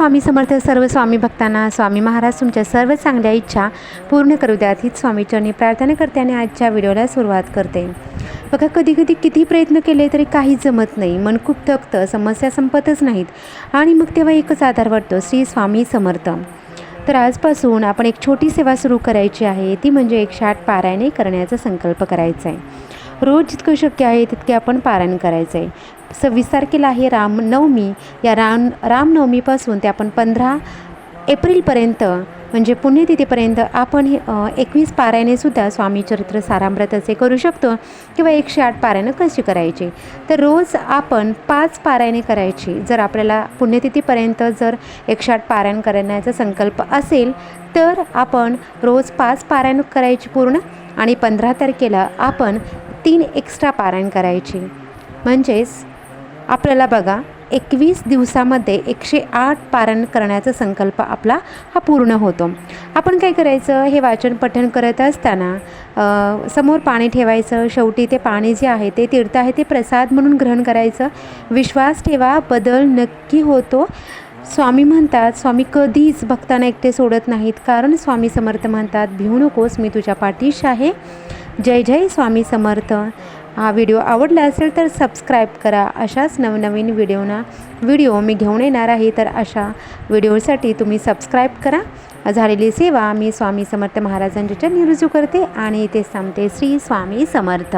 स्वामी समर्थ. सर्व स्वामी भक्तांना स्वामी महाराज तुमच्या सर्व चांगल्या इच्छा पूर्ण करू द्यात हीच स्वामीचरणी प्रार्थना करते आणि आजच्या व्हिडिओला सुरुवात करते. बघा, कधी कधी किती प्रयत्न केले तरी काही जमत नाही, मन खूप थकतं, समस्या संपतच नाहीत आणि मग तेव्हा एकच आधार वाटतो, श्री स्वामी समर्थ. तर आजपासून आपण एक छोटी सेवा सुरू करायची आहे, ती म्हणजे 108 पारायणे करण्याचा संकल्प करायचा आहे. रोज जितकं शक्य आहे तितके आपण पारायण करायचं आहे. 26 तारखेला आहे रामनवमी. या रामनवमीपासून ते आपण 15 एप्रिलपर्यंत म्हणजे पुण्यतिथीपर्यंत आपण 21 पारायणेसुद्धा स्वामी चरित्र सारामृताचे करू शकतो किंवा 108 पारायणं कशी करायची. तर रोज आपण 5 पारायणे करायची. जर आपल्याला पुण्यतिथीपर्यंत जर 108 पारायण करण्याचा संकल्प असेल तर आपण रोज 5 पारायण करायची पूर्ण आणि 15 तारखेला आपण 3 एक्स्ट्रा पारायण करायची. म्हणजेच आपल्याला बघा 21 दिवसामध्ये 108 पारायण करण्याचा संकल्प आपला हा पूर्ण होतो. आपण काय करायचं, हे वाचन पठण करत असताना समोर पाणी ठेवायचं. शेवटी ते पाणी जे आहे ते तीर्थ आहे ते प्रसाद म्हणून ग्रहण करायचं. विश्वास ठेवा, बदल नक्की होतो. स्वामी म्हणतात, स्वामी कधीच भक्तांना एकटे सोडत नाहीत, कारण स्वामी समर्थ म्हणतात, भिवू नकोस, मी तुझ्या पाठीशी आहे. जय जय स्वामी समर्थ. हा व्हिडिओ आवडला असेल तर सबस्क्राईब करा. अशाच नवनवीन व्हिडिओ मी घेऊन येणार आहे, तर अशा व्हिडिओसाठी तुम्ही सबस्क्राईब करा. झालेली सेवा मी स्वामी समर्थ महाराजांच्या चरणी रुजू करते आणि इथे सांगते, श्री स्वामी समर्थ.